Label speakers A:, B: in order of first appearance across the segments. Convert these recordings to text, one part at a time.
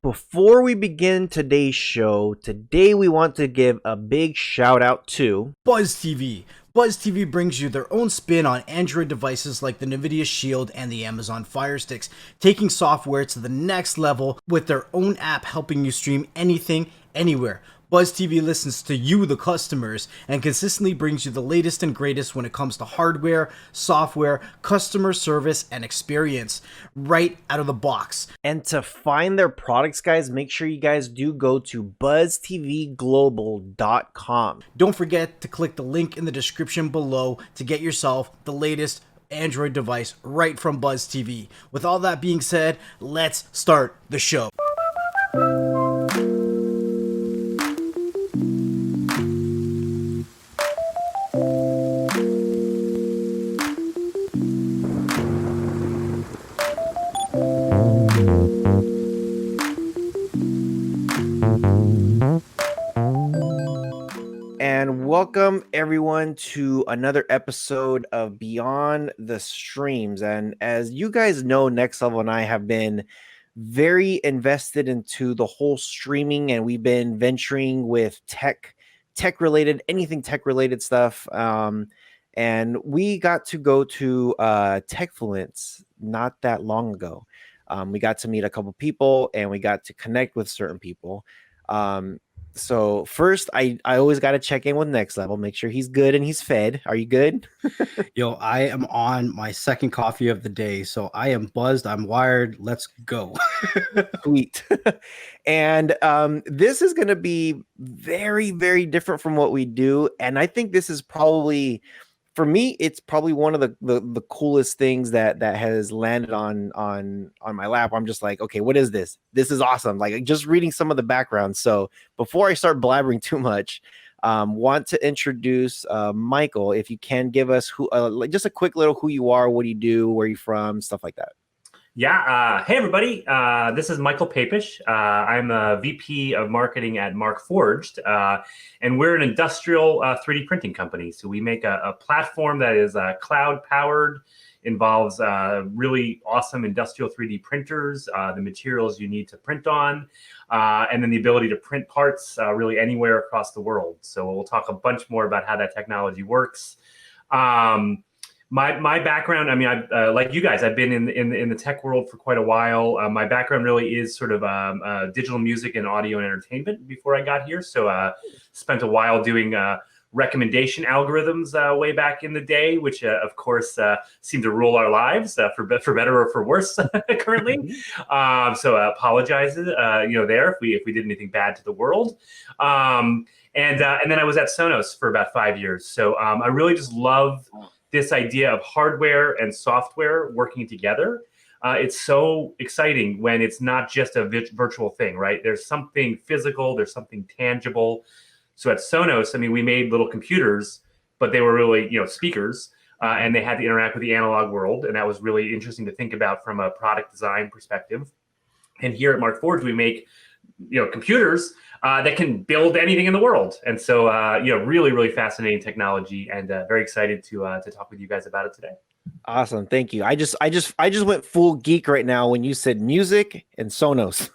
A: Before we begin today's show, today we want to give a big shout out to
B: Buzz TV. Buzz TV brings you their own spin on Android devices like the Nvidia Shield and the Amazon Fire Sticks, taking software to the next level with their own app helping you stream anything, anywhere. Buzz TV listens to you, the customers, and consistently brings you the latest and greatest when it comes to hardware, software, customer service, and experience right out of the box.
A: And to find their products, guys, make sure you guys do go to buzztvglobal.com.
B: Don't forget to click the link in the description below to get yourself the latest Android device right from Buzz TV. With all that being said, let's start the show.
A: And welcome everyone to another episode of Beyond the Streams. And as you guys know, Next Level and I have been very invested into the whole streaming, and we've been venturing with tech related, anything tech related stuff. And we got to go to Techfluence not that long ago. We got to meet a couple people and we got to connect with certain people. So first, I always got to check in with Next Level, make sure he's good and he's fed. Are you good?
B: Yo, I am on my second coffee of the day, so I am buzzed. I'm wired. Let's go.
A: Sweet. And this is going to be very, very different from what we do. And I think this is probably, for me, it's probably one of the coolest things that has landed on my lap. I'm just like, okay, what is this? This is awesome. Like just reading some of the background. So before I start blabbering too much, want to introduce Michael. If you can give us just a quick little who you are, what do you do, where you from, stuff like that.
C: Yeah. Hey, everybody. This is Michael Papish. I'm a VP of marketing at Markforged, and we're an industrial 3D printing company. So we make a platform that is cloud powered, involves really awesome industrial 3D printers, the materials you need to print on, and then the ability to print parts really anywhere across the world. So we'll talk a bunch more about how that technology works. My background, I mean, I like you guys, I've been in the tech world for quite a while. My background really is sort of digital music and audio and entertainment before I got here. So spent a while doing recommendation algorithms way back in the day, which of course seem to rule our lives for better or for worse currently. So apologize, there if we did anything bad to the world. And then I was at Sonos for about 5 years. So I really just love this idea of hardware and software working together. It's so exciting when it's not just a virtual thing, right? There's something physical, there's something tangible. So at Sonos, I mean, we made little computers, but they were really, speakers, and they had to interact with the analog world. And that was really interesting to think about from a product design perspective. And here at Markforged, we make, computers that can build anything in the world. And so, really, really fascinating technology, and very excited to talk with you guys about it today.
A: Awesome. Thank you. I just went full geek right now when you said music and Sonos.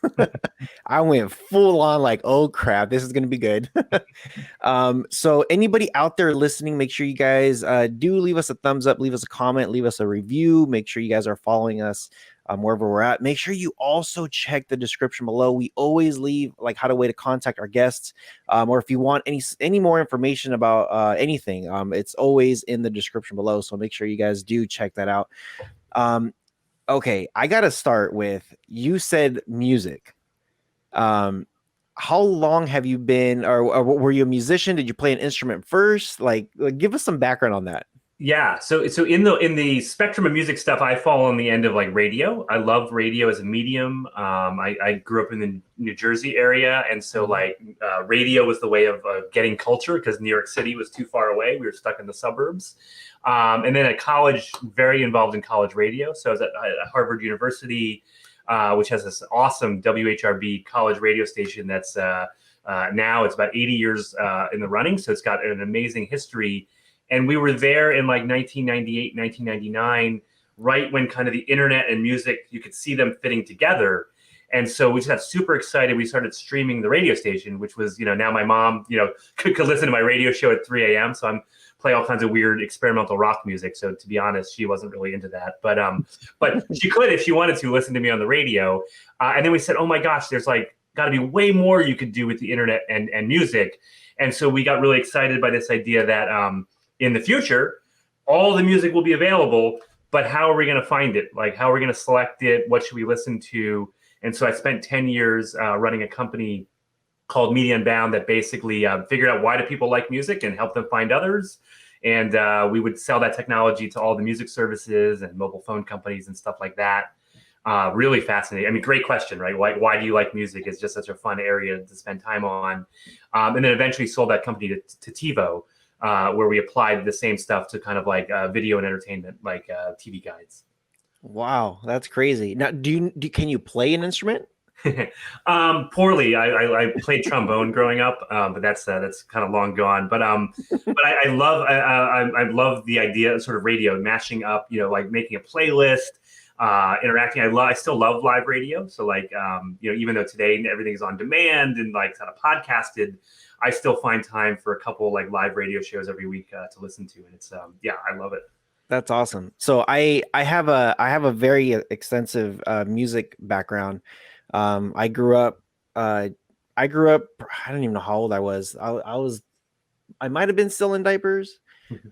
A: I went full on like, oh crap, this is going to be good. So anybody out there listening, make sure you guys do leave us a thumbs up, leave us a comment, leave us a review. Make sure you guys are following us wherever we're at. Make sure you also check the description below. We always leave like how to contact our guests, or if you want any more information about anything, it's always in the description below. So make sure you guys do check that out. Okay, I gotta start with, you said music. How long have you been, or were you a musician? Did you play an instrument first? Like give us some background on that.
C: Yeah, so in the spectrum of music stuff, I fall on the end of like radio. I love radio as a medium. I grew up in the New Jersey area, and so radio was the way of getting culture because New York City was too far away. We were stuck in the suburbs. And then at college, very involved in college radio. So I was at Harvard University, which has this awesome WHRB college radio station that's now it's about 80 years in the running. So it's got an amazing history. And we were there in like 1998, 1999, right when kind of the internet and music, you could see them fitting together. And so we just got super excited. We started streaming the radio station, which was, now my mom, could listen to my radio show at 3 a.m. So I'm play all kinds of weird experimental rock music. So to be honest, she wasn't really into that, but she could, if she wanted to, listen to me on the radio. And then we said, oh my gosh, there's like got to be way more you could do with the internet and music. And so we got really excited by this idea that in the future, all the music will be available, but how are we going to find it? Like, how are we going to select it? What should we listen to? And so I spent 10 years running a company called Media Unbound that basically figured out why do people like music and help them find others. And we would sell that technology to all the music services and mobile phone companies and stuff like that. Really fascinating. I mean, great question, right? Why do you like music? It's just such a fun area to spend time on. And then eventually sold that company to TiVo, where we applied the same stuff to kind of like video and entertainment, like TV guides.
A: Wow, that's crazy. Now, can you play an instrument?
C: Poorly. I played trombone growing up, but that's kind of long gone. But I love the idea of sort of radio mashing up, like making a playlist, interacting. I still love live radio. So like, even though today everything's on demand and like kind of podcasted, I still find time for a couple like live radio shows every week to listen to, and it's I love it.
A: That's awesome. So I have a very extensive music background. I grew up. I don't even know how old I was. I might have been still in diapers.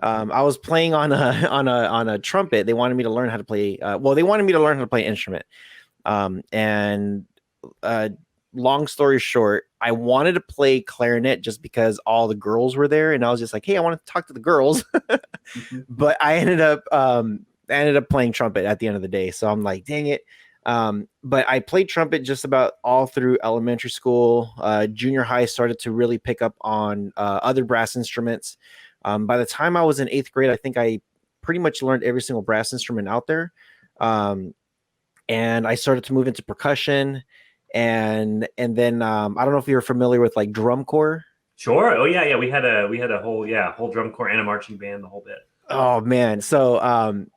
A: I was playing on a trumpet. They wanted me to learn how to play. They wanted me to learn how to play an instrument. Long story short, I wanted to play clarinet just because all the girls were there, and I was just like, hey, I want to talk to the girls. But I ended up playing trumpet at the end of the day. So I'm like, dang it. But I played trumpet just about all through elementary school. Junior high started to really pick up on other brass instruments. By the time I was in 8th grade, I think I pretty much learned every single brass instrument out there. And I started to move into percussion. And then I don't know if you're familiar with like drum corps.
C: Sure. Oh yeah. We had a whole drum corps and a marching band, the whole bit.
A: Oh man. So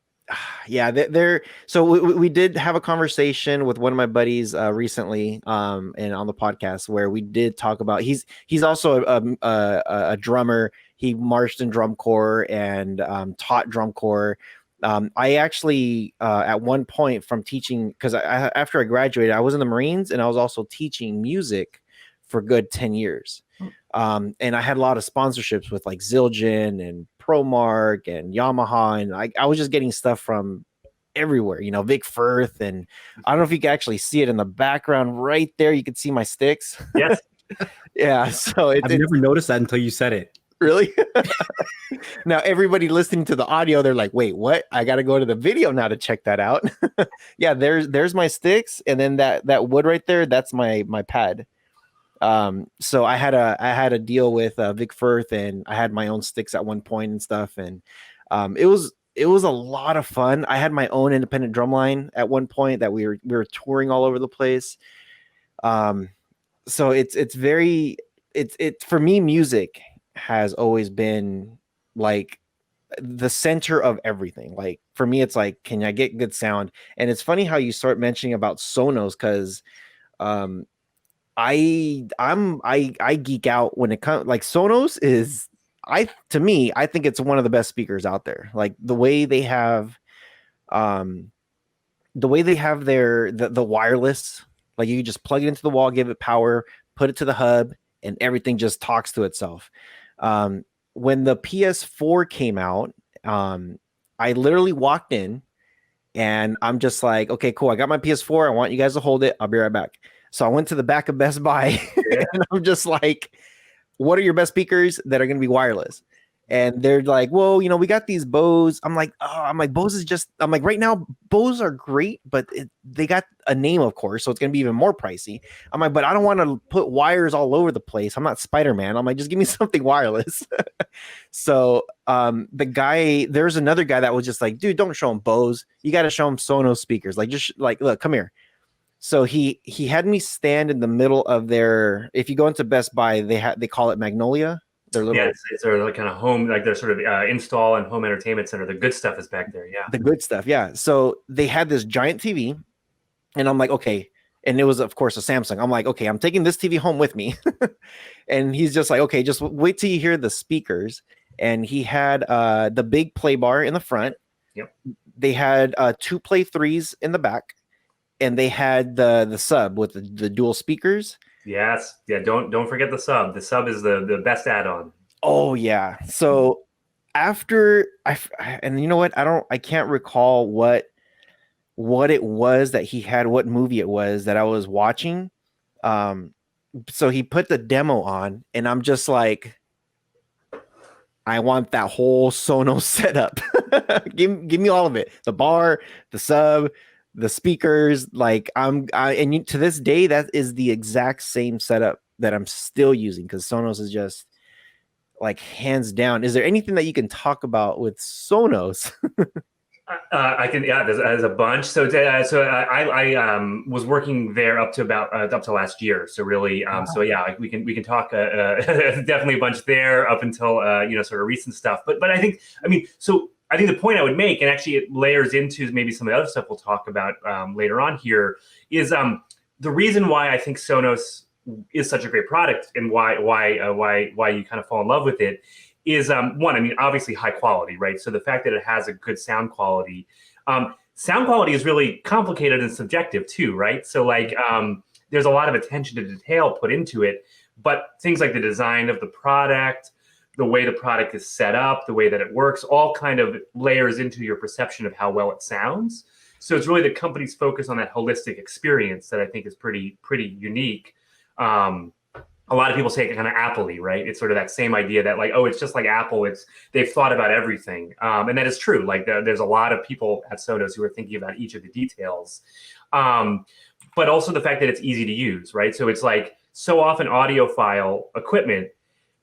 A: so we did have a conversation with one of my buddies recently and on the podcast where we did talk about he's also a drummer. He marched in drum corps and taught drum corps. I actually at one point from teaching, because after I graduated, I was in the Marines and I was also teaching music for a good 10 years. And I had a lot of sponsorships with like Zildjian and ProMark and Yamaha, and I was just getting stuff from everywhere, Vic Firth, and I don't know if you can actually see it in the background right there. You can see my sticks.
C: Yes.
A: Yeah. So
D: I've never noticed that until you said it.
A: Really? Now everybody listening to the audio, they're like, wait, what? I got to go to the video now to check that out. Yeah, there's my sticks, and then that wood right there, that's my pad. So I had a deal with Vic Firth, and I had my own sticks at one point and stuff, and it was a lot of fun. I had my own independent drum line at one point that we were touring all over the place. So it's for me, music has always been like the center of everything. Like for me, it's like, can I get good sound? And it's funny how you start mentioning about Sonos, because I geek out when it comes, like Sonos is, to me, I think it's one of the best speakers out there. Like the way they have the wireless, like you just plug it into the wall, give it power, put it to the hub, and everything just talks to itself. When the PS4 came out, I literally walked in and I'm just like, okay, cool. I got my PS4. I want you guys to hold it. I'll be right back. So I went to the back of Best Buy and I'm just like, what are your best speakers that are going to be wireless? And they're like, well, we got these Bose. I'm like, Bose is just, right now, Bose are great, but they got a name, of course, so it's going to be even more pricey. I'm like, but I don't want to put wires all over the place. I'm not Spider-Man. I'm like, just give me something wireless. So there's another guy that was just like, dude, don't show him Bose. You got to show him Sonos speakers. Like, just like, look, come here. So he had me stand in the middle of their, if you go into Best Buy, they call it Magnolia.
C: It's their like kind of home, like their sort of install and home entertainment center. The good stuff is back there. Yeah.
A: The good stuff. Yeah. So they had this giant TV and I'm like, okay, and it was of course a Samsung. I'm like, okay, I'm taking this TV home with me. And he's just like, okay, just wait till you hear the speakers. And he had the big play bar in the front.
C: Yep.
A: They had 2 Play 3s in the back, and they had the sub with the dual speakers.
C: Yes. Yeah. Don't forget the sub. The sub is the best add-on.
A: Oh yeah. So after and you know what? I can't recall what it was that he had, what movie it was that I was watching. So he put the demo on, and I'm just like, I want that whole Sonos setup. give me all of it. The bar, the sub, the speakers. Like to this day, that is the exact same setup that I'm still using, because Sonos is just like hands down. Is there anything that you can talk about with Sonos?
C: I can, yeah. There's a bunch. So I was working there up to last year. So really, so yeah, we can talk. Definitely a bunch there up until sort of recent stuff. But I think the point I would make, and actually it layers into maybe some of the other stuff we'll talk about later on here, is the reason why I think Sonos is such a great product, and why you kind of fall in love with it, is one, I mean, obviously high quality, right? So the fact that it has a good sound quality is really complicated and subjective too, right? So like there's a lot of attention to detail put into it, but things like the design of the product, the way the product is set up, the way that it works, all kind of layers into your perception of how well it sounds. So it's really the company's focus on that holistic experience that I think is pretty unique. A lot of people say it kind of Apple-y, right? It's sort of that same idea that like, oh, it's just like Apple. They've thought about everything. And that is true. Like there's a lot of people at Sonos who are thinking about each of the details. But also the fact that it's easy to use, right? So it's like, so often audiophile equipment,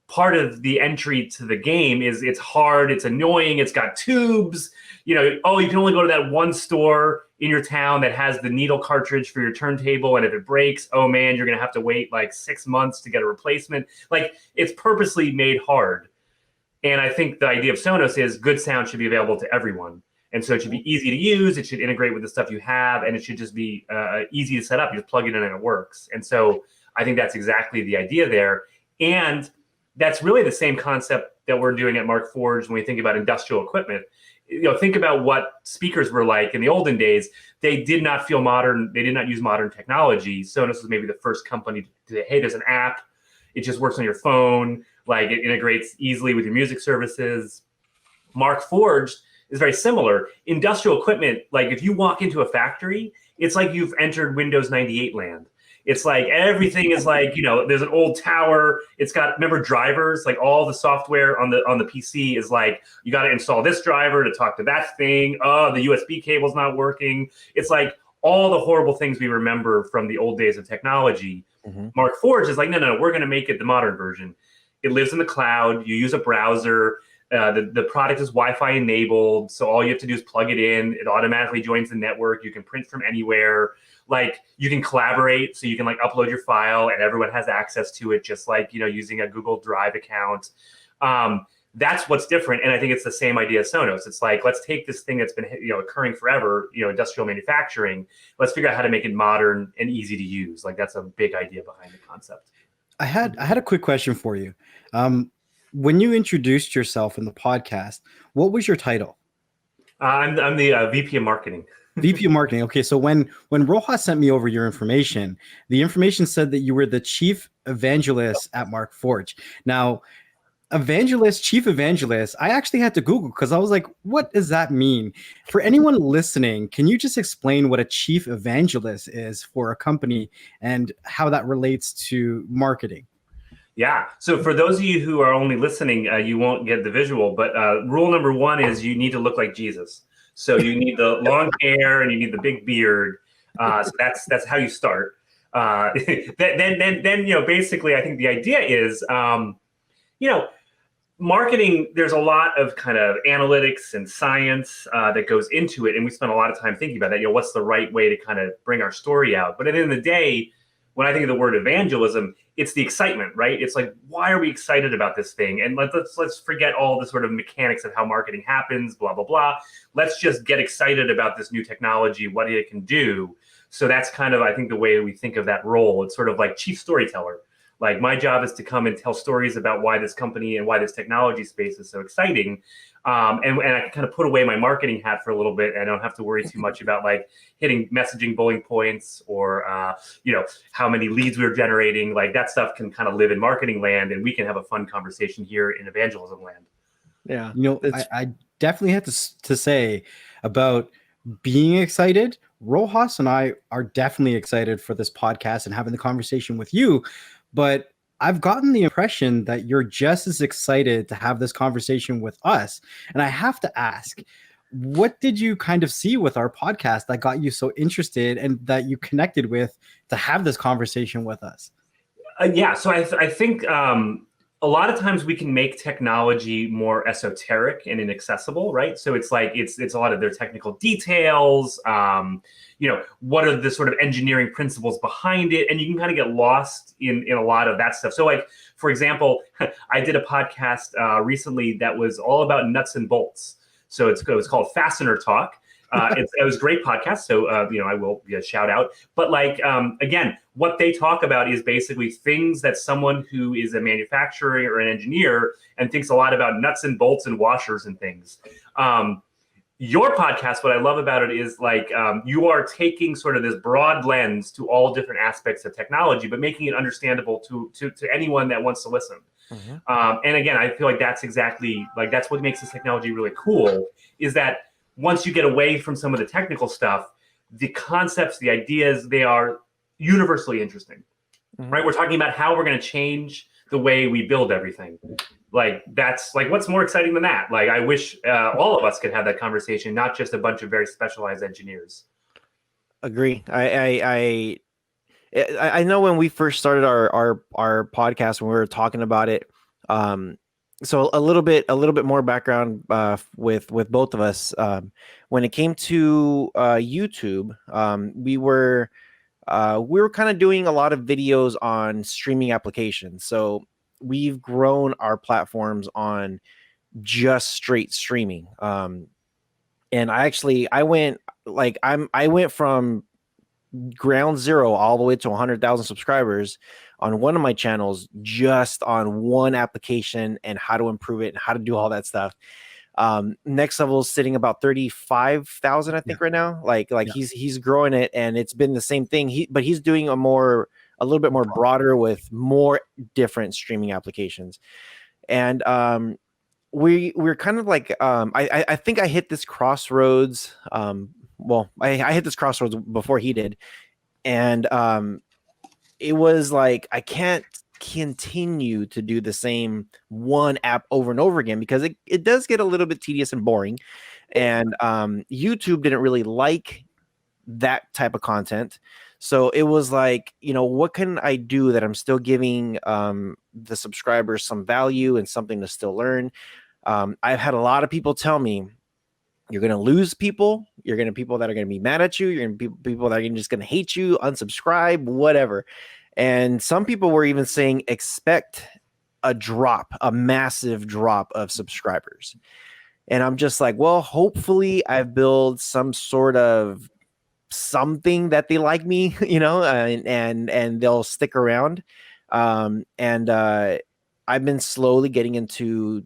C: part of the entry to the game is it's hard, it's annoying, it's got tubes, you can only go to that one store in your town that has the needle cartridge for your turntable, and if it breaks, oh man, you're gonna have to wait like 6 months to get a replacement. Like, it's purposely made hard. And I think the idea of Sonos is good sound should be available to everyone. And so it should be easy to use, it should integrate with the stuff you have, and it should just be easy to set up. You just plug it in and it works. And so I think that's exactly the idea there. And that's really the same concept that we're doing at Markforged when we think about industrial equipment. Think about what speakers were like in the olden days. They did not feel modern. They did not use modern technology. Sonos was maybe the first company to say, hey, there's an app. It just works on your phone. Like, it integrates easily with your music services. Markforged is very similar. Industrial equipment, like if you walk into a factory, it's like you've entered Windows 98 land. It's like everything is like, there's an old tower. It's got, remember, drivers, like all the software on the PC is like, you got to install this driver to talk to that thing. Oh, the USB cable's not working. It's like all the horrible things we remember from the old days of technology. Mm-hmm. Markforged is like, no, we're going to make it the modern version. It lives in the cloud. You use a browser. The product is Wi-Fi enabled. So all you have to do is plug it in. It automatically joins the network. You can print from anywhere. Like, you can collaborate, so you can like upload your file and everyone has access to it, just like, using a Google Drive account. That's what's different. And I think it's the same idea as Sonos. It's like, let's take this thing that's been, occurring forever, industrial manufacturing. Let's figure out how to make it modern and easy to use. Like, that's a big idea behind the concept.
D: I had a quick question for you. When you introduced yourself in the podcast, what was your title?
C: I'm the VP of marketing.
D: VP of marketing. Okay, so when Rojas sent me over your information, the information said that you were the chief evangelist at Markforged. Now, chief evangelist, I actually had to Google because I was like, what does that mean? For anyone listening, can you just explain what a chief evangelist is for a company and how that relates to marketing?
C: Yeah. So for those of you who are only listening, you won't get the visual, but rule number one is you need to look like Jesus. So you need the long hair and you need the big beard. So that's how you start. Then basically, I think the idea is, marketing. There's a lot of kind of analytics and science that goes into it, and we spend a lot of time thinking about that. What's the right way to kind of bring our story out? But at the end of the day, when I think of the word evangelism, it's the excitement, right? It's like, why are we excited about this thing? And let's forget all the sort of mechanics of how marketing happens, blah, blah, blah. Let's just get excited about this new technology, what it can do. So that's kind of, I think, the way we think of that role. It's sort of like chief storyteller. Like my job is to come and tell stories about why this company and why this technology space is so exciting. And I can kind of put away my marketing hat for a little bit, and I don't have to worry too much about like hitting messaging bullet points or how many leads we're generating. Like that stuff can kind of live in marketing land, and we can have a fun conversation here in evangelism land.
A: Yeah,
D: I definitely have to say about being excited. Rojas and I are definitely excited for this podcast and having the conversation with you, but I've gotten the impression that you're just as excited to have this conversation with us. And I have to ask, what did you kind of see with our podcast that got you so interested and that you connected with to have this conversation with us?
C: So I think a lot of times we can make technology more esoteric and inaccessible, right? So it's like it's a lot of their technical details. What are the sort of engineering principles behind it, and you can kind of get lost in a lot of that stuff. So like, for example, I did a podcast recently that was all about nuts and bolts. So it was called Fastener Talk. It was a great podcast, so I will shout out. But like again, what they talk about is basically things that someone who is a manufacturer or an engineer and thinks a lot about nuts and bolts and washers and things. Your podcast, what I love about it is like you are taking sort of this broad lens to all different aspects of technology, but making it understandable to anyone that wants to listen. Mm-hmm. And again, I feel like that's exactly like that's what makes this technology really cool. Is that once you get away from some of the technical stuff, the concepts, the ideas, they are universally interesting, mm-hmm. right? We're talking about how we're going to change the way we build everything. Like that's like, what's more exciting than that? Like, I wish all of us could have that conversation, not just a bunch of very specialized engineers.
A: Agree. I know when we first started our podcast, when we were talking about it, so a little bit more background with both of us. When it came to YouTube, we were kind of doing a lot of videos on streaming applications. So we've grown our platforms on just straight streaming. And I went from ground zero all the way to 100,000 subscribers on one of my channels, just on one application and how to improve it and how to do all that stuff. Next level is sitting about 35,000, I think, right now. He's growing it, and it's been the same thing. But he's doing a little bit more broader with more different streaming applications. And we're kind of like I think I hit this crossroads. I hit this crossroads before he did, and it was like I can't continue to do the same one app over and over again because it does get a little bit tedious and boring. And YouTube didn't really like that type of content. So it was like, what can I do that I'm still giving the subscribers some value and something to still learn? I've had a lot of people tell me, you're going to lose people. You're going to people that are going to be mad at you. You're going to be people that are just going to hate you, unsubscribe, whatever. And some people were even saying, expect a massive drop of subscribers. And I'm just like, well, hopefully I've built some sort of something that they like me, and they'll stick around. I've been slowly getting into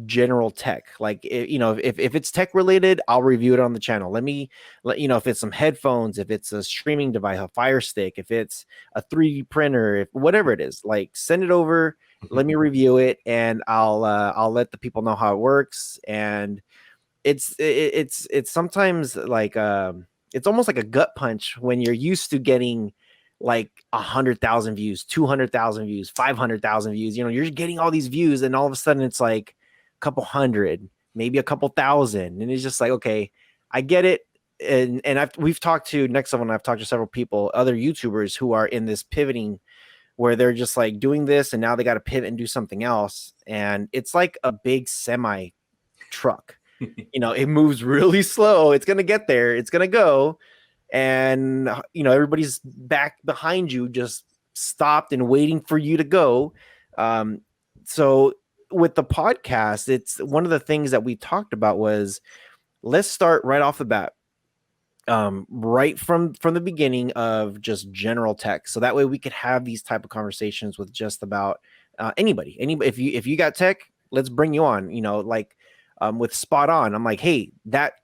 A: general tech. Like, if it's tech related, I'll review it on the channel. If it's some headphones, if it's a streaming device, a Fire Stick, if it's a 3D printer, whatever it is, like, send it over, let me review it, and I'll let the people know how it works. And it's sometimes like it's almost like a gut punch when you're used to getting like 100,000 views, 200,000 views, 500,000 views. You're getting all these views, and all of a sudden it's like couple hundred, maybe a couple thousand, and it's just like, okay, I get it. And we've talked to Next Level, and I've talked to several people, other YouTubers who are in this pivoting where they're just like doing this, and now they got to pivot and do something else, and it's like a big semi truck. It moves really slow. It's gonna get there. It's gonna go, and everybody's back behind you, just stopped and waiting for you to go. So with the podcast, it's one of the things that we talked about was, let's start right off the bat. right from the beginning of just general tech, so that way we could have these type of conversations with just about anybody. If you got tech, let's bring you on. Like with Spot On, I'm like, hey, that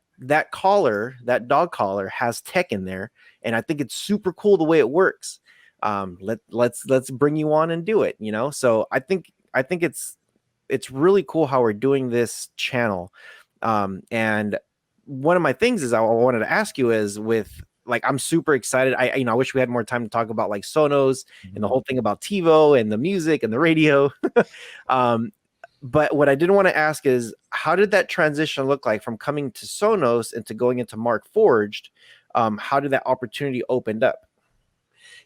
A: collar, that dog collar has tech in there, and I think it's super cool the way it works. Let's bring you on and do it. So I think it's really cool how we're doing this channel. And one of my things is I wanted to ask you is with, like, I'm super excited. I wish we had more time to talk about like Sonos and the whole thing about TiVo and the music and the radio. But what I didn't want to ask is, how did that transition look like from coming to Sonos into going into Markforged? How did that opportunity opened up?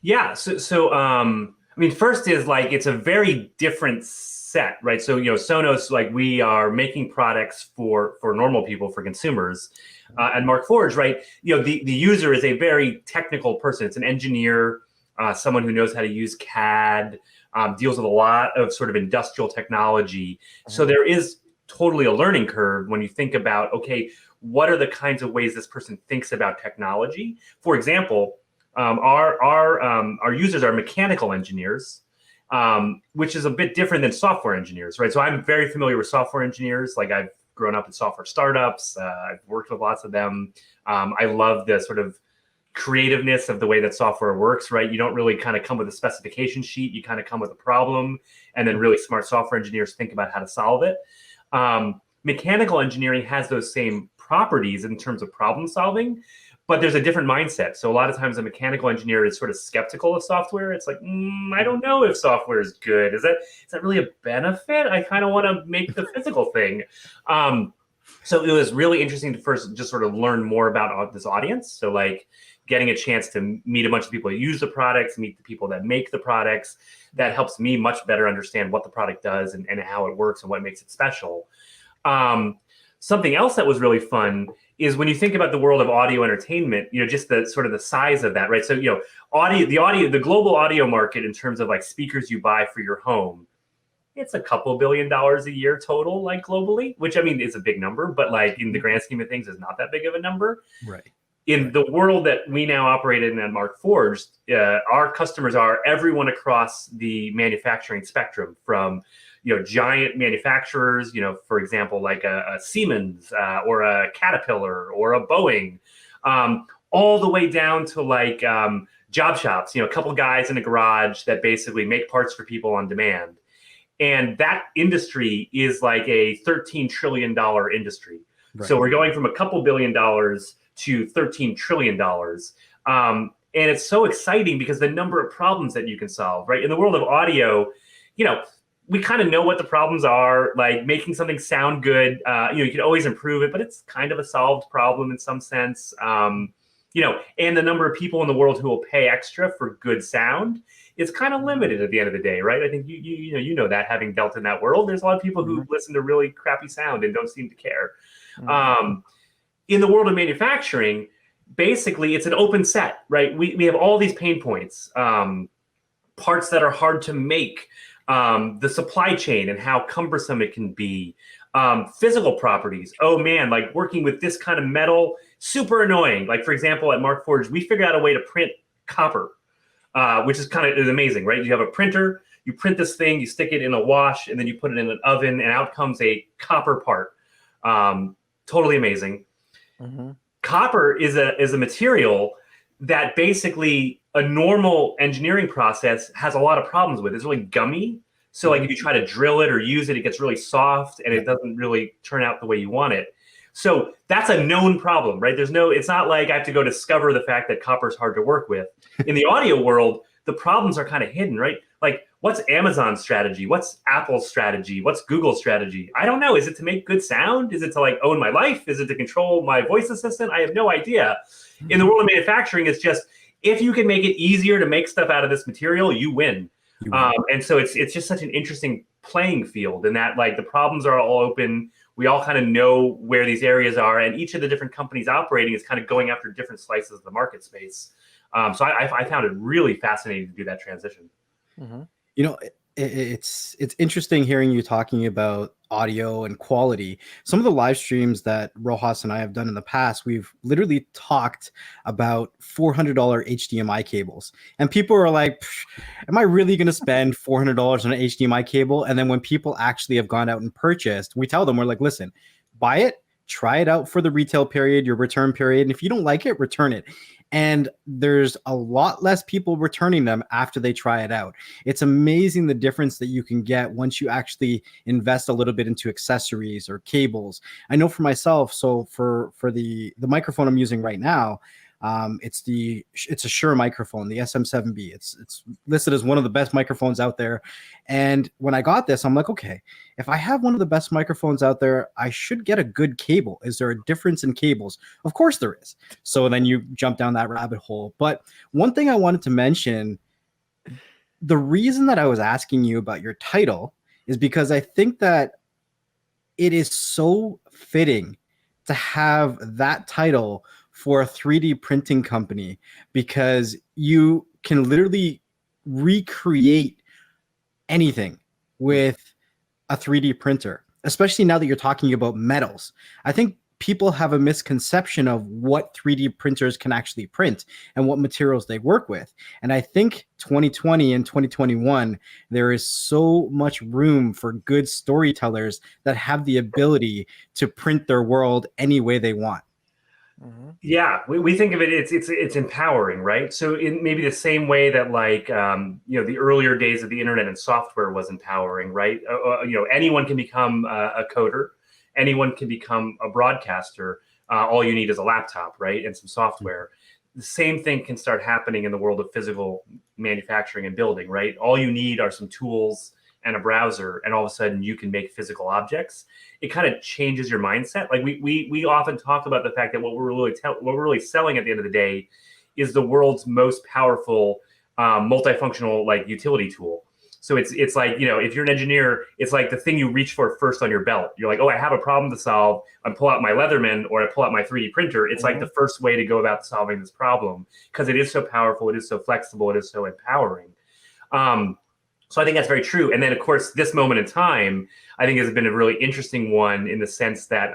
C: Yeah. So I mean, first is like, it's a very different set, right? So, Sonos, like, we are making products for normal people, for consumers, and Markforged, right? The user is a very technical person. It's an engineer, someone who knows how to use CAD, deals with a lot of sort of industrial technology. So there is totally a learning curve when you think about, okay, what are the kinds of ways this person thinks about technology? For example, our users are mechanical engineers, which is a bit different than software engineers, right? So I'm very familiar with software engineers. Like, I've grown up in software startups. I've worked with lots of them. I love the sort of creativeness of the way that software works, right? You don't really kind of come with a specification sheet. You kind of come with a problem, and then really smart software engineers think about how to solve it. Mechanical engineering has those same properties in terms of problem solving, but there's a different mindset. So a lot of times a mechanical engineer is sort of skeptical of software. It's like, I don't know if software is good. Is that really a benefit? I kind of want to make the physical thing. So it was really interesting to first just sort of learn more about this audience. So, like, getting a chance to meet a bunch of people who use the products, meet the people that make the products, that helps me much better understand what the product does and how it works and what makes it special. Something else that was really fun is when you think about the world of audio entertainment, just the sort of the size of that, right? So, the global audio market in terms of like speakers you buy for your home, it's a couple $2 billion a year total, like globally, which, I mean, is a big number, but like in the grand scheme of things is not that big of a number.
D: Right.
C: In the world that we now operate in at Markforged, our customers are everyone across the manufacturing spectrum, from giant manufacturers, for example, like a Siemens or a Caterpillar or a Boeing, all the way down to like job shops, a couple guys in a garage that basically make parts for people on demand. And that industry is like a $13 trillion industry. Right. So we're going from a couple $1 billion to $13 trillion. And it's so exciting because the number of problems that you can solve, right? In the world of audio, we kind of know what the problems are, like making something sound good. You can always improve it, but it's kind of a solved problem in some sense. And the number of people in the world who will pay extra for good sound is kind of limited at the end of the day, right? I think you know that, having dealt in that world. There's a lot of people who listen to really crappy sound and don't seem to care. In the world of manufacturing, basically it's an open set, right? We have all these pain points, parts that are hard to make, the supply chain and how cumbersome it can be, physical properties. Oh man, like working with this kind of metal, super annoying. Like, for example, at Markforged, we figured out a way to print copper, which is amazing, right? You have a printer, you print this thing, you stick it in a wash, and then you put it in an oven, and out comes a copper part. Totally amazing. Copper is a material that basically a normal engineering process has a lot of problems with. It's really gummy. So like if you try to drill it or use it, it gets really soft and it doesn't really turn out the way you want it. So that's a known problem, right? It's not like I have to go discover the fact that copper is hard to work with. In the audio world, the problems are kind of hidden, right? Like, what's Amazon's strategy? What's Apple's strategy? What's Google's strategy? I don't know. Is it to make good sound? Is it to like own my life? Is it to control my voice assistant? I have no idea. In the world of manufacturing, it's just, if you can make it easier to make stuff out of this material, you win. And so it's just such an interesting playing field, in that like the problems are all open. We all kind of know where these areas are, and each of the different companies operating is kind of going after different slices of the market space. So I found it really fascinating to do that transition.
D: it's interesting hearing you talking about audio and quality. Some of the live streams that Rojas and I have done in the past, we've literally talked about $400 HDMI cables, and people are like, am I really going to spend $400 on an HDMI cable? And then when people actually have gone out and purchased, we tell them, we're like, listen, buy it, try it out for the retail period, your return period, and if you don't like it, return it. And there's a lot less people returning them after they try it out. It's amazing the difference that you can get once you actually invest a little bit into accessories or cables. I know for myself, so for the microphone I'm using right now, it's a Shure microphone, the SM7B. It's listed as one of the best microphones out there. And when I got this, I'm like, okay, if I have one of the best microphones out there, I should get a good cable. Is there a difference in cables? Of course there is. So then you jump down that rabbit hole. But one thing I wanted to mention, the reason that I was asking you about your title is because I think that it is so fitting to have that title for a 3D printing company, because you can literally recreate anything with a 3D printer, especially now that you're talking about metals. I think people have a misconception of what 3D printers can actually print and what materials they work with. And I think 2020 and 2021, there is so much room for good storytellers that have the ability to print their world any way they want.
C: Yeah, we think of it, it's empowering, right? So in maybe the same way that like the earlier days of the internet and software was empowering, right? Anyone can become a coder, anyone can become a broadcaster. All you need is a laptop, right, and some software. The same thing can start happening in the world of physical manufacturing and building, right? All you need are some tools and a browser, and all of a sudden you can make physical objects. It kind of changes your mindset. Like we often talk about the fact that what we're really selling at the end of the day is the world's most powerful multifunctional like utility tool. So it's like, if you're an engineer, it's like the thing you reach for first on your belt. You're like, oh, I have a problem to solve. I pull out my Leatherman or I pull out my 3D printer. It's like the first way to go about solving this problem, because it is so powerful, it is so flexible, it is so empowering. So I think that's very true. And then, of course, this moment in time, I think has been a really interesting one in the sense that,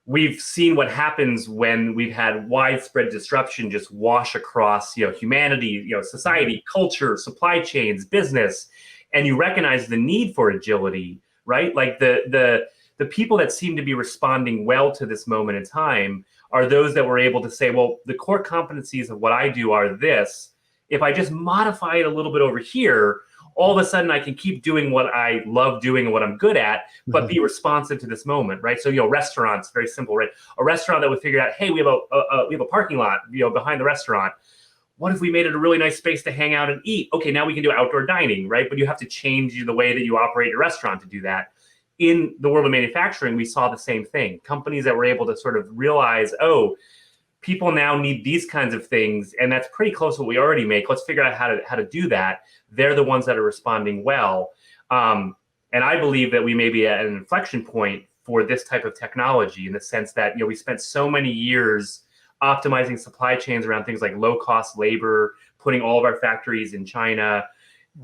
C: we've seen what happens when we've had widespread disruption just wash across, humanity, society, culture, supply chains, business, and you recognize the need for agility, right? Like the people that seem to be responding well to this moment in time are those that were able to say, well, the core competencies of what I do are this. If I just modify it a little bit over here, all of a sudden I can keep doing what I love doing and what I'm good at, but be responsive to this moment, right? So, restaurants, very simple, right? A restaurant that would figure out, hey, we have a parking lot, behind the restaurant. What if we made it a really nice space to hang out and eat? Okay, now we can do outdoor dining, right? But you have to change the way that you operate your restaurant to do that. In the world of manufacturing, we saw the same thing. Companies that were able to sort of realize, oh, people now need these kinds of things, and that's pretty close to what we already make. Let's figure out how to do that. They're the ones that are responding well. And I believe that we may be at an inflection point for this type of technology, in the sense that, we spent so many years optimizing supply chains around things like low-cost labor, putting all of our factories in China,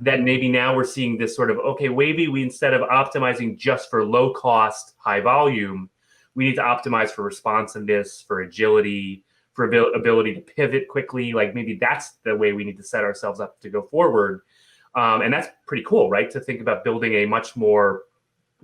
C: that maybe now we're seeing this sort of, okay, maybe we, instead of optimizing just for low-cost, high volume, we need to optimize for responsiveness, for agility, for ability to pivot quickly. Like maybe that's the way we need to set ourselves up to go forward. And that's pretty cool, right? To think about building a much more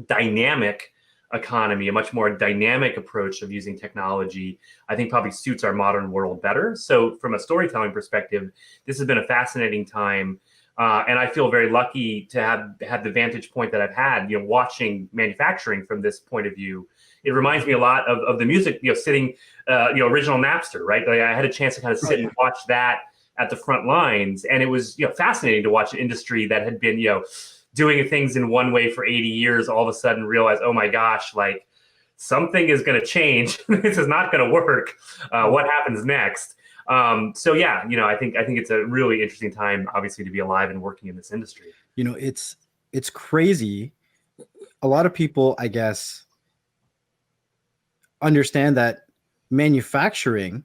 C: dynamic economy, a much more dynamic approach of using technology, I think probably suits our modern world better. So from a storytelling perspective, this has been a fascinating time. And I feel very lucky to have had the vantage point that I've had, watching manufacturing from this point of view. It reminds me a lot of the music, sitting, original Napster, right? Like I had a chance to kind of sit and watch that at the front lines. And it was, fascinating to watch an industry that had been, doing things in one way for 80 years, all of a sudden realize, oh my gosh, like something is going to change. This is not going to work. What happens next? So yeah, I think it's a really interesting time, obviously, to be alive and working in this industry.
D: It's crazy. A lot of people, I guess, understand that manufacturing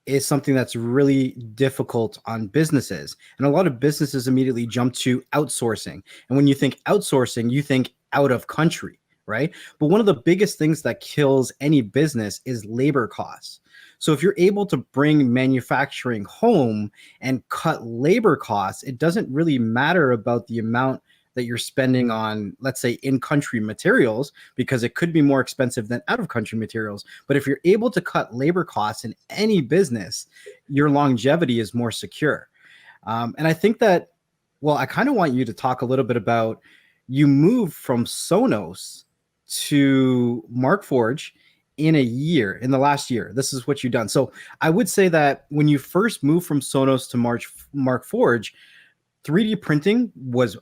D: is something that's really difficult on businesses. And a lot of businesses immediately jump to outsourcing. And when you think outsourcing, you think out of country, right? But one of the biggest things that kills any business is labor costs. So if you're able to bring manufacturing home and cut labor costs, it doesn't really matter about the amount that you're spending on, let's say, in-country materials, because it could be more expensive than out-of-country materials. But if you're able to cut labor costs in any business, your longevity is more secure. And I think that, well, I kind of want you to talk a little bit about, you moved from Sonos to Markforged in the last year. This is what you've done. So I would say that when you first moved from Sonos to Markforged, 3D printing was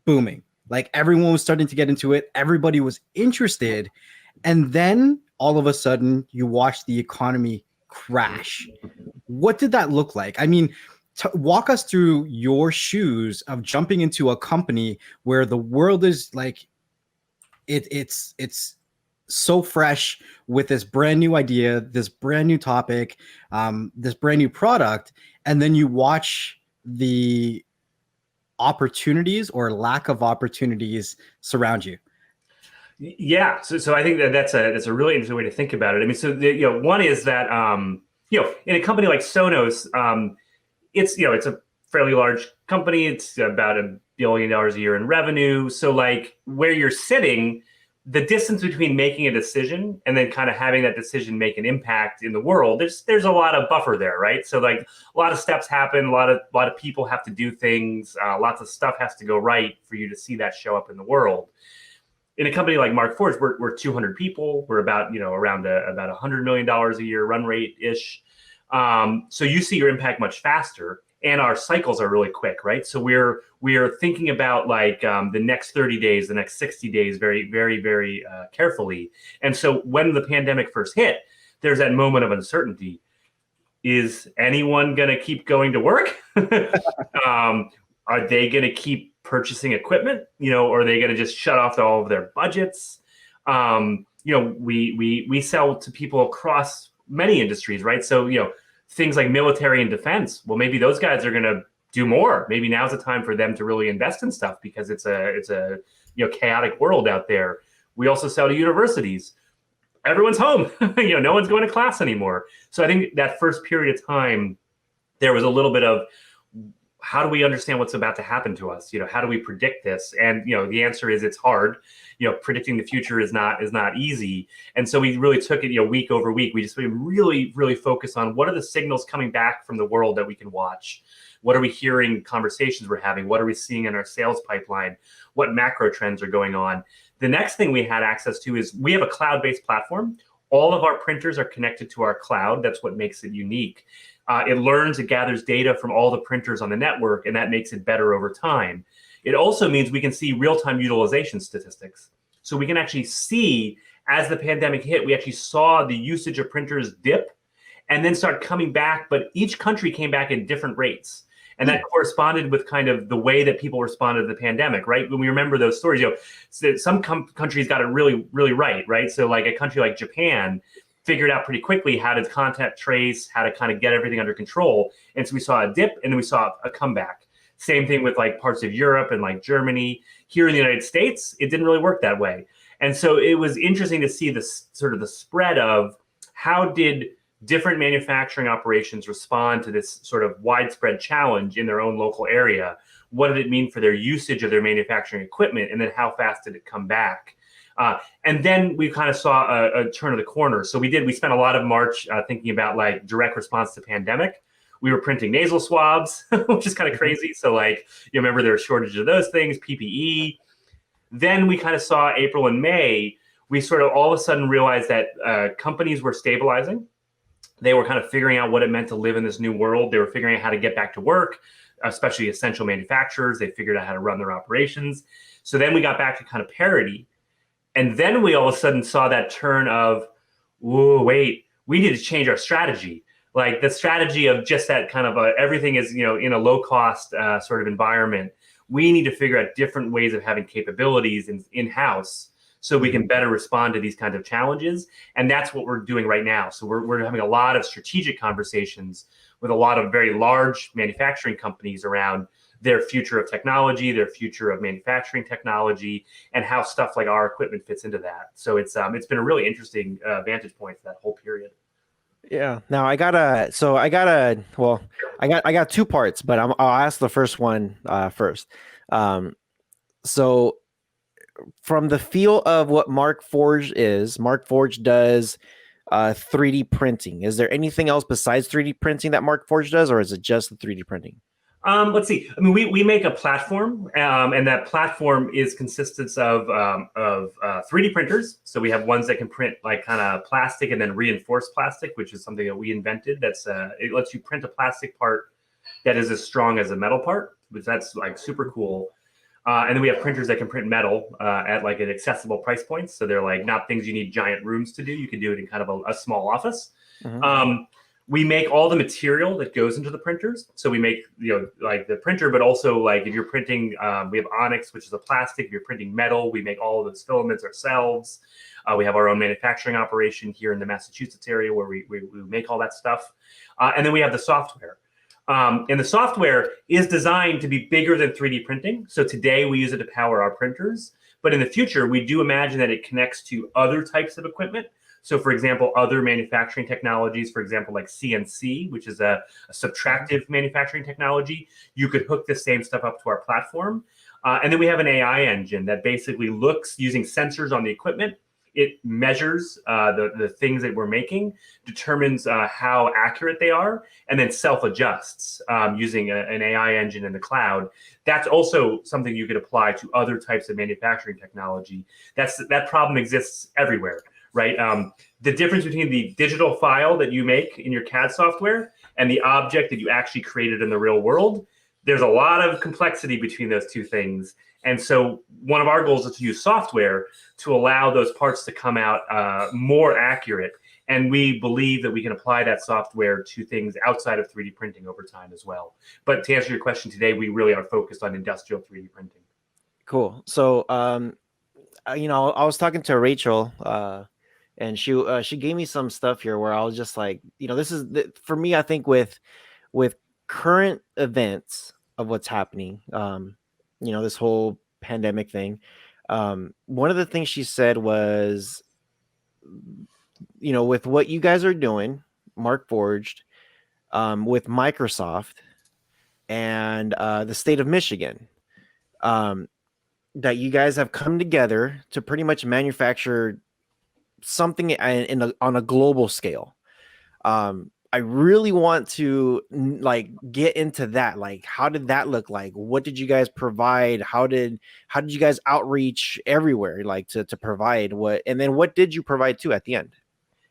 D: booming. Like everyone was starting to get into it. Everybody was interested. And then all of a sudden you watch the economy crash. What did that look like? I mean, walk us through your shoes of jumping into a company where the world is like, it's so fresh with this brand new idea, this brand new topic, this brand new product. And then you watch the opportunities or lack of opportunities surround you.
C: Yeah, so I think that's a really interesting way to think about it. I mean, so one is that in a company like Sonos, it's a fairly large company. It's about $1 billion a year in revenue. So like where you're sitting, the distance between making a decision and then kind of having that decision make an impact in the world, there's a lot of buffer there, right? So like a lot of steps happen, a lot of people have to do things, lots of stuff has to go right for you to see that show up in the world. In a company like Markforged, we're 200 people. We're about around about $100 million a year run rate ish. So you see your impact much faster, and our cycles are really quick, right? So we're thinking about like the next 30 days, the next 60 days, very, very, very carefully. And so when the pandemic first hit, there's that moment of uncertainty. Is anyone going to keep going to work? Are they going to keep purchasing equipment? Or are they going to just shut off all of their budgets? We sell to people across many industries, right? So things like military and defense. Well, maybe those guys are going to do more. Maybe now's the time for them to really invest in stuff because it's a chaotic world out there. We also sell to universities. Everyone's home. No one's going to class anymore. So I think that first period of time, there was a little bit of, how do we understand what's about to happen to us? How do we predict this? And the answer is it's hard. Predicting the future is not easy. And so we really took it, week over week. We just really, really focus on what are the signals coming back from the world that we can watch. What are we hearing? Conversations we're having. What are we seeing in our sales pipeline? What macro trends are going on? The next thing we had access to is we have a cloud-based platform. All of our printers are connected to our cloud. That's what makes it unique. It learns, it gathers data from all the printers on the network, and that makes it better over time. It also means we can see real-time utilization statistics. So we can actually see, as the pandemic hit, we actually saw the usage of printers dip and then start coming back, but each country came back at different rates. And that corresponded with kind of the way that people responded to the pandemic, right? When we remember those stories, so some countries got it really, really right? So like a country like Japan figured out pretty quickly how to contact trace, how to kind of get everything under control. And so we saw a dip and then we saw a comeback. Same thing with like parts of Europe and like Germany. Here in the United States, it didn't really work that way. And so it was interesting to see this sort of the spread of how did different manufacturing operations respond to this sort of widespread challenge in their own local area. What did it mean for their usage of their manufacturing equipment? And then how fast did it come back? And then we kind of saw a turn of the corner. So we spent a lot of March thinking about like direct response to pandemic. We were printing nasal swabs, which is kind of crazy. So like, you remember there was shortage of those things, PPE. Then we kind of saw April and May, we sort of all of a sudden realized that companies were stabilizing. They were kind of figuring out what it meant to live in this new world. They were figuring out how to get back to work, especially essential manufacturers. They figured out how to run their operations. So then we got back to kind of parity. And then we all of a sudden saw that turn of, whoa, wait, we need to change our strategy. Like the strategy of just that kind of everything is, in a low cost sort of environment. We need to figure out different ways of having capabilities in-house so we can better respond to these kinds of challenges. And that's what we're doing right now. So we're having a lot of strategic conversations with a lot of very large manufacturing companies around their future of technology, their future of manufacturing technology, and how stuff like our equipment fits into that. So it's been a really interesting vantage point for that whole period.
A: Yeah. Now I got two parts, but I'll ask the first one first. So from the feel of what Markforged does 3D printing. Is there anything else besides 3D printing that Markforged does, or is it just the 3D printing?
C: Let's see. I mean, we make a platform, and that platform consists of 3D printers. So we have ones that can print like kind of plastic and then reinforced plastic, which is something that we invented. It lets you print a plastic part that is as strong as a metal part, which that's like super cool. And then we have printers that can print metal at like an accessible price point. So they're like not things you need giant rooms to do. You can do it in kind of a small office. Mm-hmm. We make all the material that goes into the printers. So we make, like the printer, but also like if you're printing, we have onyx, which is a plastic. If you're printing metal, we make all of those filaments ourselves. We have our own manufacturing operation here in the Massachusetts area where we make all that stuff. And then we have the software. And the software is designed to be bigger than 3D printing. So today we use it to power our printers. But in the future, we do imagine that it connects to other types of equipment. So for example, other manufacturing technologies, for example, like CNC, which is a subtractive manufacturing technology, you could hook the same stuff up to our platform. And then we have an AI engine that basically looks using sensors on the equipment. It measures the things that we're making, determines how accurate they are, and then self-adjusts using an AI engine in the cloud. That's also something you could apply to other types of manufacturing technology. That problem exists everywhere, right? The difference between the digital file that you make in your CAD software and the object that you actually created in the real world, there's a lot of complexity between those two things. And so one of our goals is to use software to allow those parts to come out more accurate. And we believe that we can apply that software to things outside of 3D printing over time as well. But to answer your question today, we really are focused on industrial 3D printing.
A: Cool. So, I was talking to Rachel, and she gave me some stuff here where I was just like, this is for me. I think with current events of what's happening, this whole pandemic thing. One of the things she said was, with what you guys are doing, Markforged, with Microsoft and the state of Michigan, that you guys have come together to pretty much manufacture something on a global scale. I really want to get into that. Like, how did that look like? What did you guys provide? How did you guys outreach everywhere, like to provide what? And then what did you provide too at the end?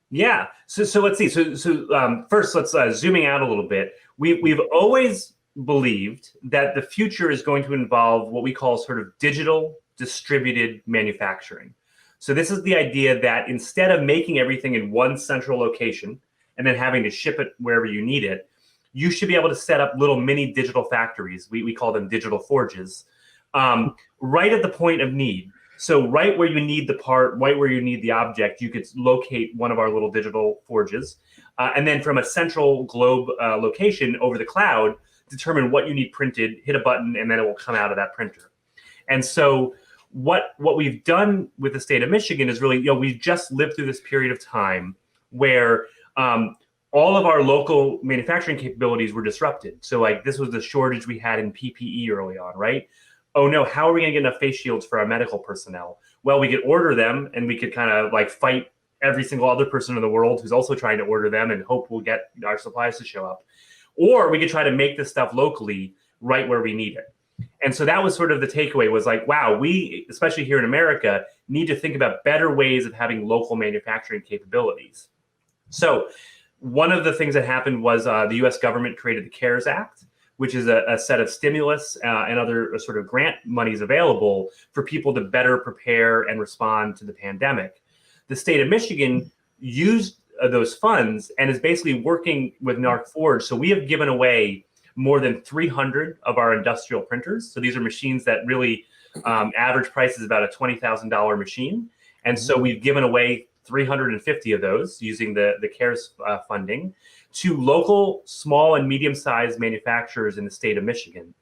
C: Yeah. So let's see. So first, let's zooming out a little bit. We've always believed that the future is going to involve what we call sort of digital distributed manufacturing. So this is the idea that instead of making everything in one central location and then having to ship it wherever you need it, you should be able to set up little mini digital factories. We call them digital forges, right at the point of need. So right where you need the part, right where you need the object, you could locate one of our little digital forges. And then from a central globe location over the cloud, determine what you need printed, hit a button, and then it will come out of that printer. And so what we've done with the state of Michigan is really, we've just lived through this period of time where all of our local manufacturing capabilities were disrupted. So like this was the shortage we had in PPE early on, right? Oh no, how are we gonna get enough face shields for our medical personnel? Well, we could order them and we could kind of like fight every single other person in the world who's also trying to order them and hope we'll get our supplies to show up. Or we could try to make this stuff locally right where we need it. And so that was sort of the takeaway was like, wow, we, especially here in America, need to think about better ways of having local manufacturing capabilities. So one of the things that happened was the US government created the CARES Act, which is a set of stimulus and other sort of grant monies available for people to better prepare and respond to the pandemic. The state of Michigan used those funds and is basically working with Markforged. So we have given away more than 300 of our industrial printers. So these are machines that really average price is about a $20,000 machine. And so we've given away 350 of those using the CARES funding to local small and medium-sized manufacturers in the state of Michigan.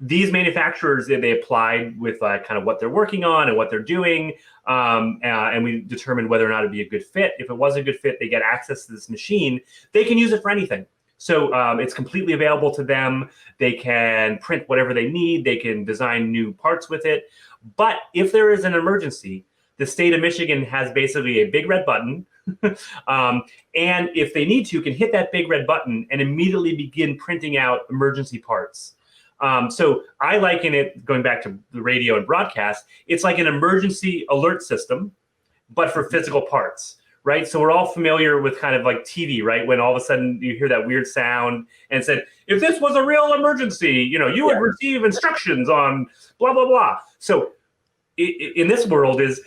C: These manufacturers, they applied with kind of what they're working on and what they're doing, and we determined whether or not it'd be a good fit. If it was a good fit, they get access to this machine. They can use it for anything. So it's completely available to them. They can print whatever they need. They can design new parts with it. But if there is an emergency, the state of Michigan has basically a big red button. And if they need to, can hit that big red button and immediately begin printing out emergency parts. So I liken it, going back to the radio and broadcast, it's like an emergency alert system, but for physical parts, right? So we're all familiar with kind of like TV, right? When all of a sudden you hear that weird sound and said, if this was a real emergency, you would receive instructions on blah, blah, blah. So in this world is,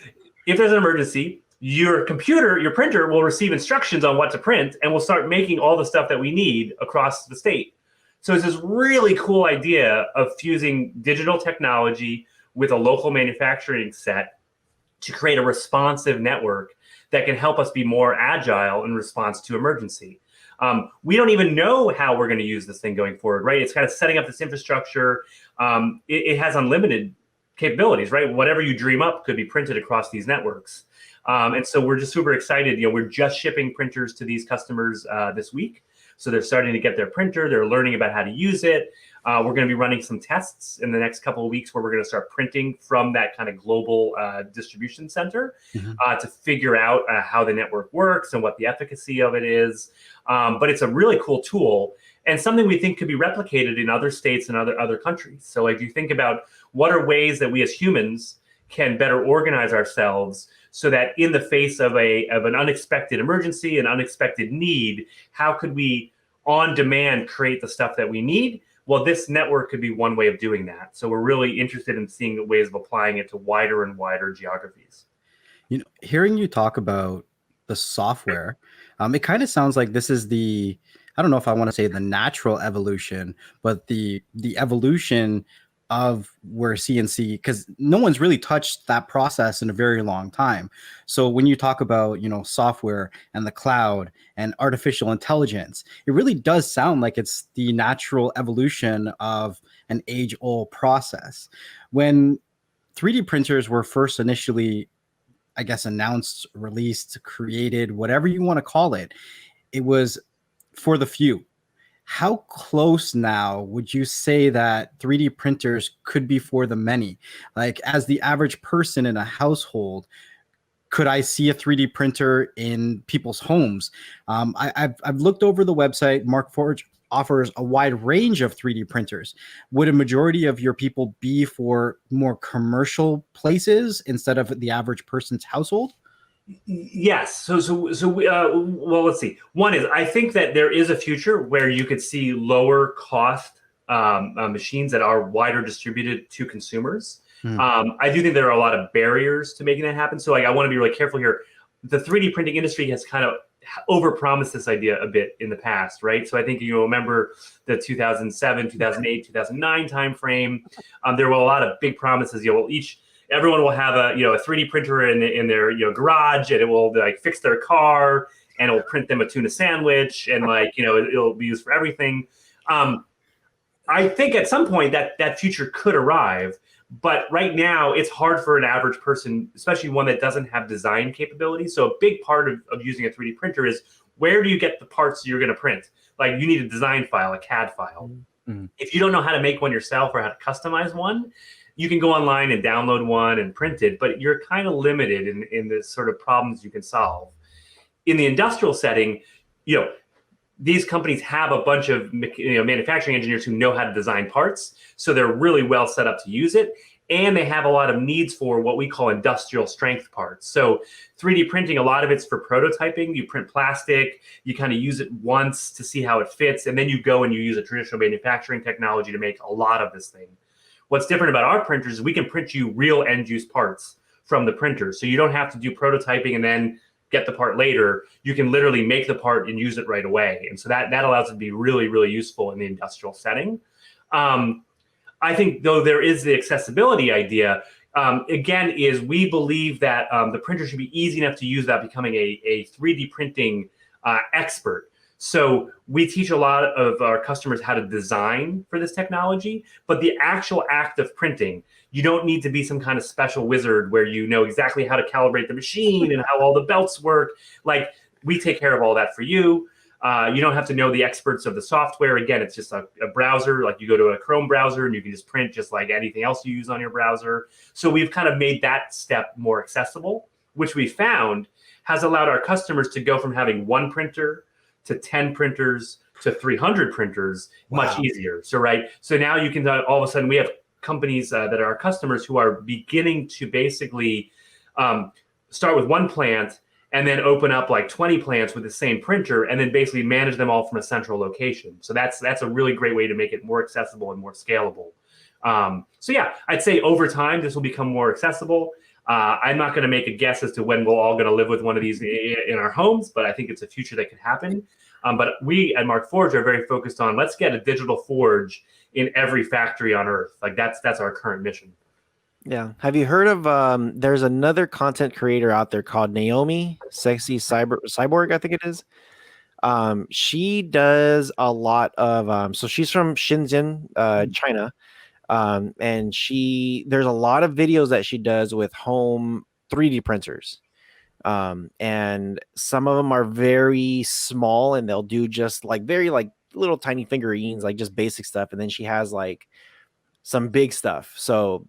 C: if there's an emergency, your computer, your printer will receive instructions on what to print and will start making all the stuff that we need across the state. So it's this really cool idea of fusing digital technology with a local manufacturing set to create a responsive network that can help us be more agile in response to emergency. We don't even know how we're going to use this thing going forward, right? It's kind of setting up this infrastructure. It has unlimited capabilities, right? Whatever you dream up could be printed across these networks. And so we're just super excited. We're just shipping printers to these customers this week. So they're starting to get their printer. They're learning about how to use it. We're going to be running some tests in the next couple of weeks where we're going to start printing from that kind of global distribution center to figure out how the network works and what the efficacy of it is. But it's a really cool tool and something we think could be replicated in other states and other countries. So if you think about what are ways that we as humans can better organize ourselves so that in the face of an unexpected emergency, an unexpected need, how could we on demand create the stuff that we need? Well, this network could be one way of doing that. So we're really interested in seeing ways of applying it to wider and wider geographies.
D: Hearing you talk about the software, it kind of sounds like this is I don't know if I want to say the natural evolution, but the evolution of where CNC, because no one's really touched that process in a very long time. So when you talk about, software and the cloud and artificial intelligence, it really does sound like it's the natural evolution of an age-old process. When 3D printers were first initially, I guess, announced, released, created, whatever you want to call it, it was for the few. How close now would you say that 3D printers could be for the many? Like, as the average person in a household, could I see a 3D printer in people's homes? I've looked over the website. Markforged offers a wide range of 3D printers. Would a majority of your people be for more commercial places instead of the average person's household?
C: Yes. So well, let's see. One is, I think that there is a future where you could see lower cost machines that are wider distributed to consumers. I do think there are a lot of barriers to making that happen. So I want to be really careful here. The 3D printing industry has kind of overpromised this idea a bit in the past, right? So I think you'll remember the 2007, 2008, 2009 timeframe. There were a lot of big promises. Everyone will have a 3D printer in their garage, and it will fix their car, and it will print them a tuna sandwich, and it'll be used for everything. I think at some point that future could arrive, but right now it's hard for an average person, especially one that doesn't have design capabilities. So a big part of using a 3D printer is, where do you get the parts you're going to print? Like, you need a design file, a CAD file. If you don't know how to make one yourself or how to customize one, you can go online and download one and print it, but you're kind of limited in the sort of problems you can solve. In the industrial setting, these companies have a bunch of manufacturing engineers who know how to design parts, so they're really well set up to use it, and they have a lot of needs for what we call industrial strength parts. So 3D printing, a lot of it's for prototyping. You print plastic, you kind of use it once to see how it fits, and then you go and you use a traditional manufacturing technology to make a lot of this thing. What's different about our printers is we can print you real end-use parts from the printer. So you don't have to do prototyping and then get the part later. You can literally make the part and use it right away. And so that allows it to be really, really useful in the industrial setting. I think, though, there is the accessibility idea. again, is we believe that the printer should be easy enough to use without becoming a 3D printing expert. So we teach a lot of our customers how to design for this technology, but the actual act of printing, you don't need to be some kind of special wizard where you know exactly how to calibrate the machine and how all the belts work. Like, we take care of all that for you. You don't have to know the experts of the software. Again, it's just a browser. Like, you go to a Chrome browser and you can just print just like anything else you use on your browser. So we've kind of made that step more accessible, which we found has allowed our customers to go from having one printer to 10 printers to 300 printers much easier. So, right. So now you can, all of a sudden, we have companies that are our customers who are beginning to basically start with one plant and then open up like 20 plants with the same printer and then basically manage them all from a central location. So that's a really great way to make it more accessible and more scalable. So yeah, I'd say over time, this will become more accessible. I'm not going to make a guess as to when we're all going to live with one of these in our homes, but I think it's a future that could happen. But we at Markforged are very focused on, let's get a digital forge in every factory on Earth. Like, that's our current mission.
A: Yeah. Have you heard of there's another content creator out there called Naomi Sexy Cyborg, I think it is. She does a lot of so she's from Shenzhen, China. And there's a lot of videos that she does with home 3D printers. And some of them are very small and they'll do just like very like little tiny figurines, like just basic stuff. And then she has like some big stuff. So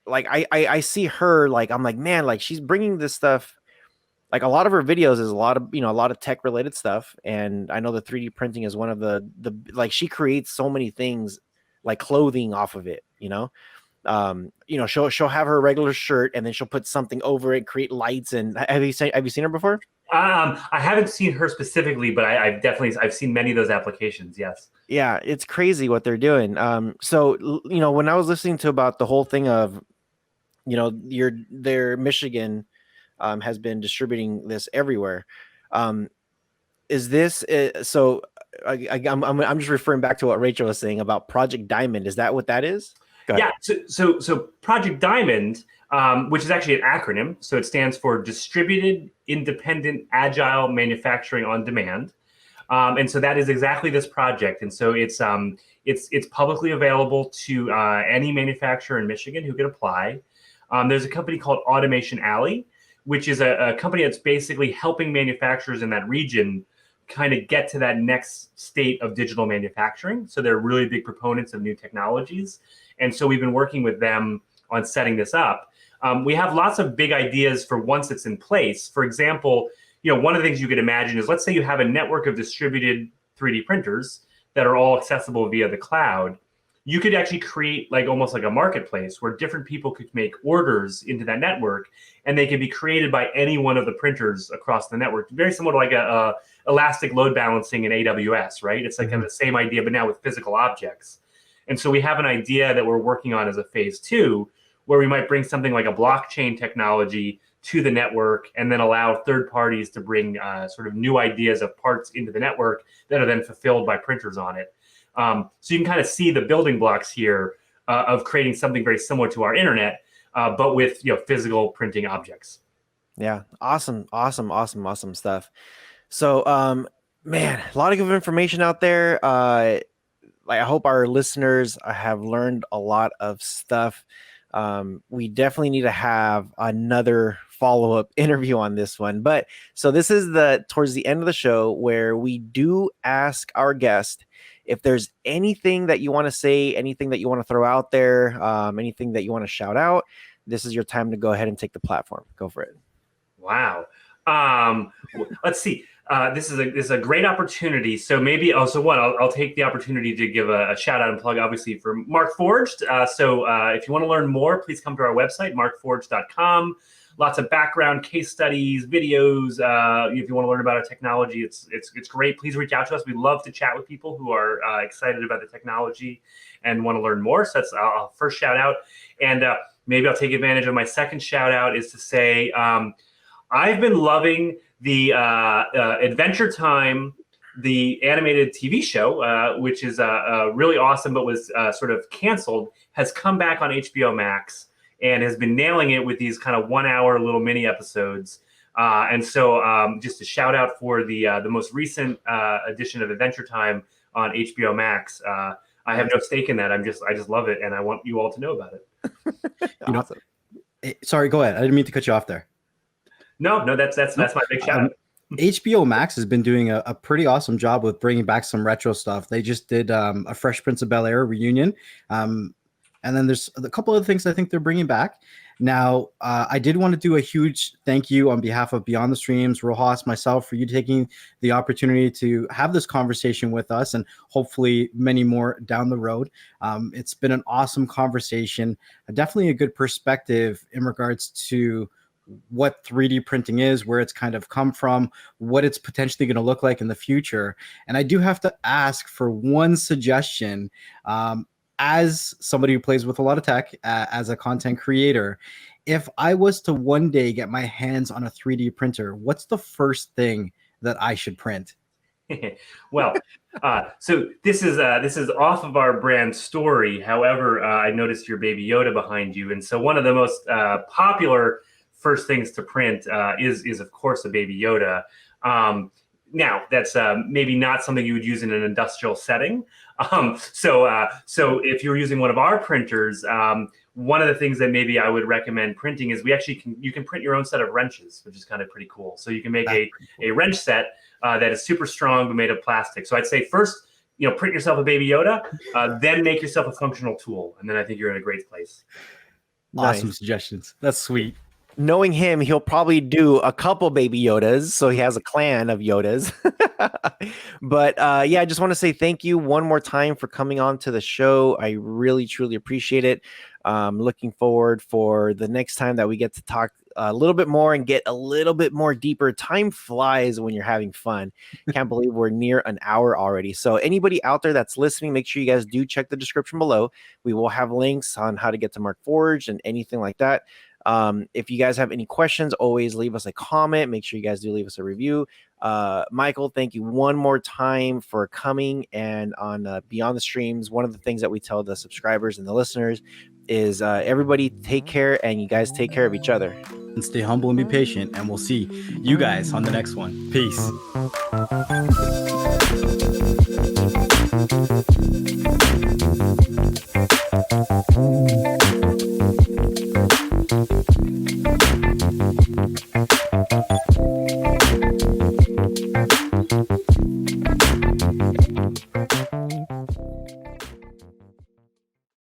A: like I see her, like I'm like, man, like she's bringing this stuff. Like a lot of her videos is a lot of tech related stuff, and I know the 3D printing is one of the like she creates so many things like clothing off of it. She'll have her regular shirt and then she'll put something over it, create lights. And have you seen her before?
C: I haven't seen her specifically, but I've seen many of those applications. Yes.
A: Yeah, it's crazy what they're doing. So when I was listening to about the whole thing of, their Michigan has been distributing this everywhere. Is this so? I'm just referring back to what Rachel was saying about Project Diamond. Is that what that is?
C: Yeah. So Project Diamond, which is actually an acronym, so it stands for Distributed Independent Agile Manufacturing on Demand. And so that is exactly this project. And so it's publicly available to any manufacturer in Michigan who can apply. There's a company called Automation Alley, which is a company that's basically helping manufacturers in that region kind of get to that next state of digital manufacturing. So they're really big proponents of new technologies. And so we've been working with them on setting this up. We have lots of big ideas for once it's in place. For example, one of the things you could imagine is, let's say you have a network of distributed 3D printers that are all accessible via the cloud. You could actually create like almost like a marketplace where different people could make orders into that network, and they could be created by any one of the printers across the network. Very similar to like a elastic load balancing in AWS, right? It's like kind of the same idea, but now with physical objects. And so we have an idea that we're working on as a phase 2, where we might bring something like a blockchain technology to the network and then allow third parties to bring sort of new ideas of parts into the network that are then fulfilled by printers on it. So you can kind of see the building blocks here of creating something very similar to our internet, but with physical printing objects.
A: Yeah, awesome stuff. So, man, a lot of good information out there. I hope our listeners have learned a lot of stuff. We definitely need to have another follow-up interview on this one. But so this is towards the end of the show where we do ask our guest if there's anything that you want to say, anything that you want to throw out there, anything that you want to shout out. This is your time to go ahead and take the platform. Go for it.
C: Wow. Let's see. This is a great opportunity. So maybe I'll take the opportunity to give a shout out and plug, obviously, for Markforged. So if you want to learn more, please come to our website, markforged.com. Lots of background, case studies, videos. If you want to learn about our technology, it's great. Please reach out to us. We love to chat with people who are excited about the technology and want to learn more. So that's our first shout out. And maybe I'll take advantage of my second shout out is to say, I've been loving the Adventure Time, the animated TV show, which is really awesome, but was sort of canceled, has come back on HBO Max. and has been nailing it with these kind of 1 hour little mini episodes. And so just a shout out for the most recent edition of Adventure Time on HBO Max. I have no stake in that. I just love it, and I want you all to know about it.
A: Awesome.
D: Sorry, go ahead. I didn't mean to cut you off there.
C: No, that's my big shout out.
D: HBO Max has been doing a pretty awesome job with bringing back some retro stuff. They just did a Fresh Prince of Bel-Air reunion. And then there's a couple other things I think they're bringing back. Now, I did want to do a huge thank you on behalf of Beyond the Streams, Rohas, myself, for you taking the opportunity to have this conversation with us, and hopefully many more down the road. It's been an awesome conversation, definitely a good perspective in regards to what 3D printing is, where it's kind of come from, what it's potentially going to look like in the future. And I do have to ask for one suggestion. As somebody who plays with a lot of tech, as a content creator, if I was to one day get my hands on a 3D printer, what's the first thing that I should print?
C: Well, so this is off of our brand story. However, I noticed your Baby Yoda behind you, and so one of the most popular first things to print is of course a Baby Yoda. Now, that's maybe not something you would use in an industrial setting. So if you're using one of our printers, one of the things that maybe I would recommend printing is you can print your own set of wrenches, which is kind of pretty cool. So you can make a wrench set that is super strong but made of plastic. So I'd say first, print yourself a Baby Yoda, then make yourself a functional tool, and then I think you're in a great place.
D: Awesome suggestions. That's sweet.
A: Knowing him, he'll probably do a couple Baby Yodas, so he has a clan of Yodas. But yeah, I just want to say thank you one more time for coming on to the show. I really, truly appreciate it. Looking forward for the next time that we get to talk a little bit more and get a little bit more deeper. Time flies when you're having fun. Can't believe we're near an hour already. So anybody out there that's listening, make sure you guys do check the description below. We will have links on how to get to Markforged and anything like that. If you guys have any questions, always leave us a comment. Make sure you guys do leave us a review. Michael, thank you one more time for coming and on Beyond the Streams. One of the things that we tell the subscribers and the listeners is everybody take care, and you guys take care of each other.
D: And stay humble and be patient, and we'll see you guys on the next one. Peace.